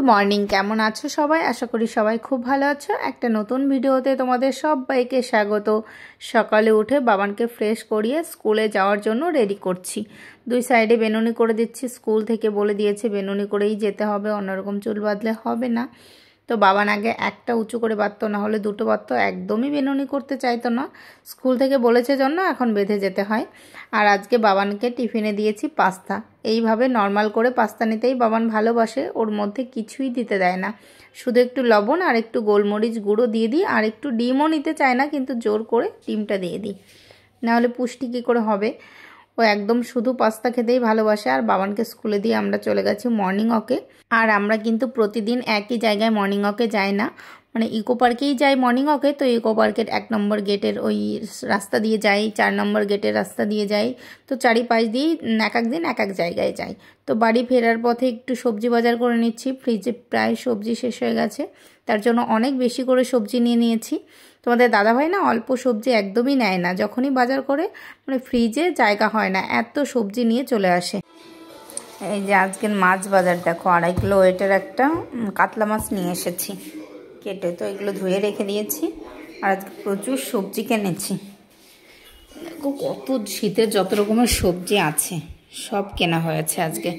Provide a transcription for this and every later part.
Morning, কেমন আছো সবাই? আশা করি সবাই খুব ভালো আছো। একটা নতুন ভিডিওতে তোমাদের সবাইকে স্বাগত। সকালে উঠে বাবানকে ফ্রেশ করিয়ে স্কুলে যাওয়ার জন্য রেডি করছি। দুই সাইডে বেনুনি করে দিচ্ছি। স্কুল থেকে বলে দিয়েছে বেনুনি করেই যেতে হবে, অন্যরকম চুল বাঁধলে হবে না। তো বাবান আগে একটা উঁচু করে বাঁধতো, না হলে দুটো বাঁধতো, একদমই বেনুনি করতে চাইতো না। স্কুল থেকে বলেছে জন্য এখন বেঁধে যেতে হয়। আর আজকে বাবানকে টিফিনে দিয়েছি পাস্তা। এইভাবে নর্মাল করে পাস্তা নিতেই বাবান ভালোবাসে, ওর মধ্যে কিছুই দিতে দেয় না, শুধু একটু লবণ আর একটু গোলমরিচ গুঁড়ো দিয়ে দিই, আর একটু ডিমও নিতে চায় না, কিন্তু জোর করে ডিমটা দিয়ে দিই, নাহলে পুষ্টি কী করে হবে। ও একদম শুধু পাস্তা খেতেই ভালোবাসে। আর বাবানকে স্কুলে দিয়ে আমরা চলে গেছি মর্নিং ওয়াকে। আর আমরা কিন্তু প্রতিদিন একই জায়গায় মর্নিং ওয়াকে যাই না, মানে ইকো পার্কেই যাই মর্নিং ওয়াকে। তো ইকো পার্কের 1 নম্বর গেটের ওই রাস্তা দিয়ে যাই, 4 নম্বর গেটের রাস্তা দিয়ে যাই। তো চারিপাশ দিয়েই এক এক দিন এক এক জায়গায় যাই। তো বাড়ি ফেরার পথে একটু সবজি বাজার করে নিচ্ছি, ফ্রিজে প্রায় সবজি শেষ হয়ে গেছে, তার জন্য অনেক বেশি করে সবজি নিয়ে নিয়েছি। তোমাদের দাদাভাই না অল্প সবজি একদমই নেয় না, যখনই বাজার করে মানে ফ্রিজে জায়গা হয় না, এত সবজি নিয়ে চলে আসে। এই যে আজকের মাছ বাজার দেখো, 2.5 কিলো ওয়েটের একটা কাতলা মাছ নিয়ে এসেছি কেটে। তো এগুলো ধুয়ে রেখে দিয়েছি। আর আজকে প্রচুর সবজি কিনেছি। দেখো কত শীতের যত রকমের সবজি আছে সব কেনা হয়েছে আজকে।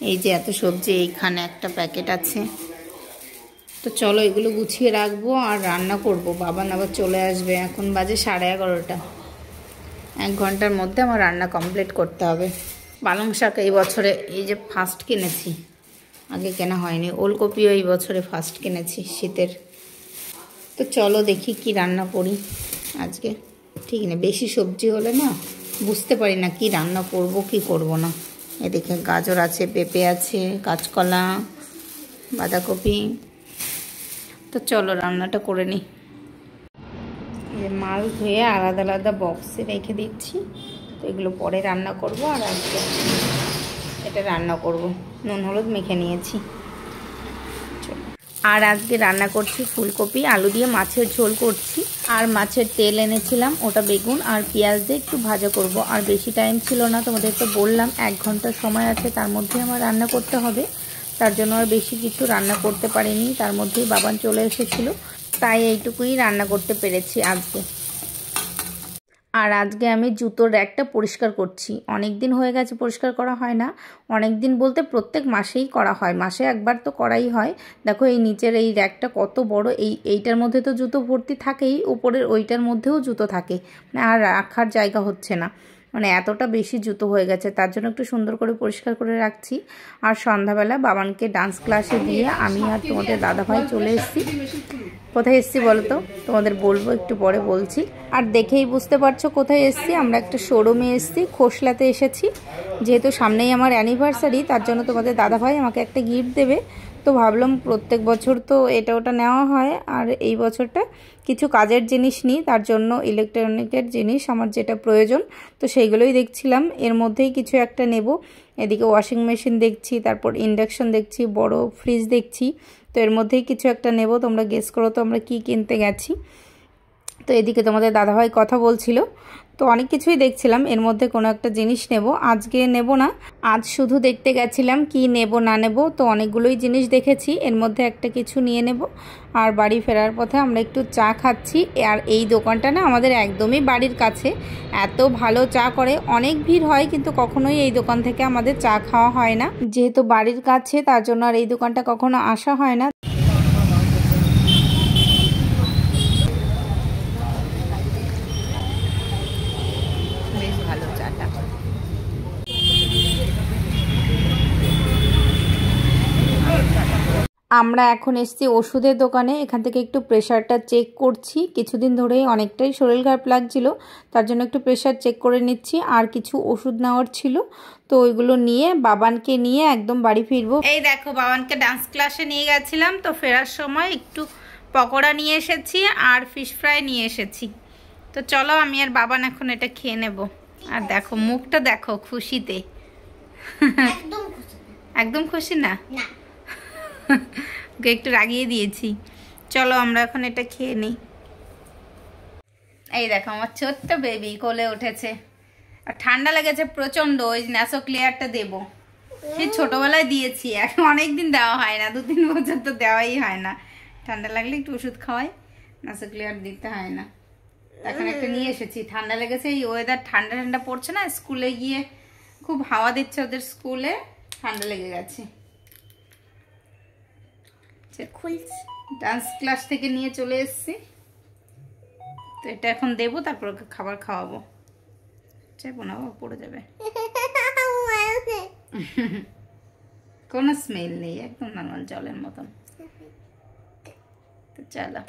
এই যে এত সবজি, এইখানে একটা প্যাকেট আছে। তো চলো এগুলো গুছিয়ে রাখবো আর রান্না করব। বাবান আবার চলে আসবে, এখন বাজে 11:30। 1 ঘন্টার মধ্যে আমার রান্না কমপ্লিট করতে হবে। পালং শাক এই বছরে এই যে ফার্স্ট কিনেছি, আগে কেনা হয়নি। ওলকপিও এই বছরে ফার্স্ট কিনেছি শীতের। তো চলো দেখি কি রান্না করি আজকে। ঠিক না, বেশি সবজি হলে না বুঝতে পারি না কি রান্না করব কি করব না। এদিকে গাজর আছে, পেঁপে আছে, কাঁচকলা, বাঁধাকপি। তো চলো রান্নাটা করে নিই। এই মাছ ধুয়ে আলাদা আলাদা বক্সে রেখে দিচ্ছি। তো এগুলো পরে রান্না করব। আর আজকে এটা রান্না করব, নুন হলুদ মেখে নিয়েছি। আর আজকে রান্না করছি ফুলকপি আলু দিয়ে মাছের ঝোল করছি। আর মাছের তেল এনেছিলাম, ওটা বেগুন আর পেঁয়াজ দিয়ে একটু ভাজা করব। আর বেশি টাইম ছিল না, তোমাদের তো বললাম 1 ঘন্টা সময় আছে, তার মধ্যে আমার রান্না করতে হবে। তার জন্য আর বেশি কিছু রান্না করতে পারিনি, তার মধ্যেই বাবান চলে এসেছিল, তাই এইটুকুই রান্না করতে পেরেছি আজকে। আর আজকে আমি জুতোর র্যাকটা পরিষ্কার করছি। অনেক দিন হয়ে গেছে পরিষ্কার করা হয় না। অনেক দিন বলতে প্রত্যেক মাসেই করা হয়, মাসে একবার তো করাই হয়। দেখো এই নিচের এই র্যাকটা কত বড়, এইটার মধ্যে তো জুতো ভর্তি থাকেই, উপরের ওইটার মধ্যেও জুতো থাকে, মানে আর রাখার জায়গা হচ্ছে না, মানে এতটা বেশি জুতো হয়ে গেছে। তার জন্য একটু সুন্দর করে পরিষ্কার করে রাখছি। আর সন্ধ্যাবেলা বাবানকে ডান্স ক্লাসে দিয়ে আমি আর তোমাদের দাদাভাই চলে এসেছি। কোথায় এসেছি বলো তো? তোমাদের বলবো, একটু পরে বলছি। আর দেখেই বুঝতে পারছো কোথায় এসেছি। আমরা একটা শোরুমে এসেছি, খোসলাতে এসেছি। যেহেতু সামনেই আমার অ্যানিভার্সারি, তার জন্য তোমাদের দাদাভাই আমাকে একটা গিফট দেবে। তো ভাবলাম প্রত্যেক বছর তো এটা ওটা নেওয়া হয়, আর এই বছরটা কিছু কাজের জিনিস নিই, তার জন্য ইলেকট্রনিকের জিনিস আমার যেটা প্রয়োজন, তো সেইগুলোই দেখছিলাম। এর মধ্যেই কিছু একটা নেব। এদিকে ওয়াশিং মেশিন দেখছি, তারপর ইন্ডাকশন দেখছি, বড় ফ্রিজ দেখছি। তো এর মধ্যেই কিছু একটা নেব। তোমরা গেস করো তো আমরা কি কিনতে গেছি। তো এদিকে তোমাদের দাদাভাই কথা বলছিল, তো অনেক কিছুই দেখছিলাম, এর মধ্যে কোনো একটা জিনিস নেব। আজকে নেব না, আজ শুধু দেখতে গেছিলাম কি নেব না নেব। তো অনেকগুলোই জিনিস দেখেছি, এর মধ্যে একটা কিছু নিয়ে নেব। আর বাড়ি ফেরার পথে আমরা একটু চা খাচ্ছি। আর এই দোকানটা না আমাদের একদমই বাড়ির কাছে, এত ভালো চা করে। অনেক ভিড় হয়, কিন্তু কখনোই এই দোকান থেকে আমাদের চা খাওয়া হয় না, যেহেতু বাড়ির কাছে, তার জন্য আর এই দোকানটা কখনো আসা হয় না। আমরা এখন এসেছি ওষুধের দোকানে, এখান থেকে একটু প্রেশারটা চেক করছি। কিছুদিন ধরেই অনেকটাই শরীর খারাপ লাগছিল, তার জন্য একটু প্রেশার চেক করে নিচ্ছি। আর কিছু ওষুধ নেওয়ার ছিল, তো ওইগুলো নিয়ে বাবানকে নিয়ে একদম বাড়ি ফিরবো। এই দেখো বাবানকে ডান্স ক্লাসে নিয়ে গেছিলাম, তো ফেরার সময় একটু পকোড়া নিয়ে এসেছি আর ফিশ ফ্রাই নিয়ে এসেছি। তো চলো আমি আর বাবান এখন এটা খেয়ে নেব। আর দেখো মুখটা দেখো খুশিতে, একদম খুশি না, ওকে একটু রাগিয়ে দিয়েছি। চলো আমরা এখন এটা খেয়ে নিই। এই দেখো আমার ছোট্ট বেবি কোলে উঠেছে, আর ঠান্ডা লেগেছে প্রচন্ড, ওই ন্যাসো ক্লিয়ারটা দেবো। সেই ছোটবেলায় দিয়েছি, এখন অনেকদিন দেওয়া হয় না, 2-3 বছর তো দেওয়াই হয় না। ঠান্ডা লাগলে একটু ওষুধ খাওয়াই, না থাকলে আর দিতে হয় না। এখন একটা নিয়ে এসেছি, ঠান্ডা লেগেছে, এই ওয়েদার ঠান্ডা ঠান্ডা পড়ছে না, স্কুলে গিয়ে খুব হাওয়া দিচ্ছে ওদের স্কুলে, ঠান্ডা লেগে গেছে। ডান্স ক্লাস থেকে নিয়ে চলে এসেছি, তো এটা এখন দেবো, তারপর ওকে খাবার খাওয়াবো। চাইবো না, পড়ে যাবে। কোনো স্মেল নেই, একদম নর্মাল জলের মতন। তো চলো।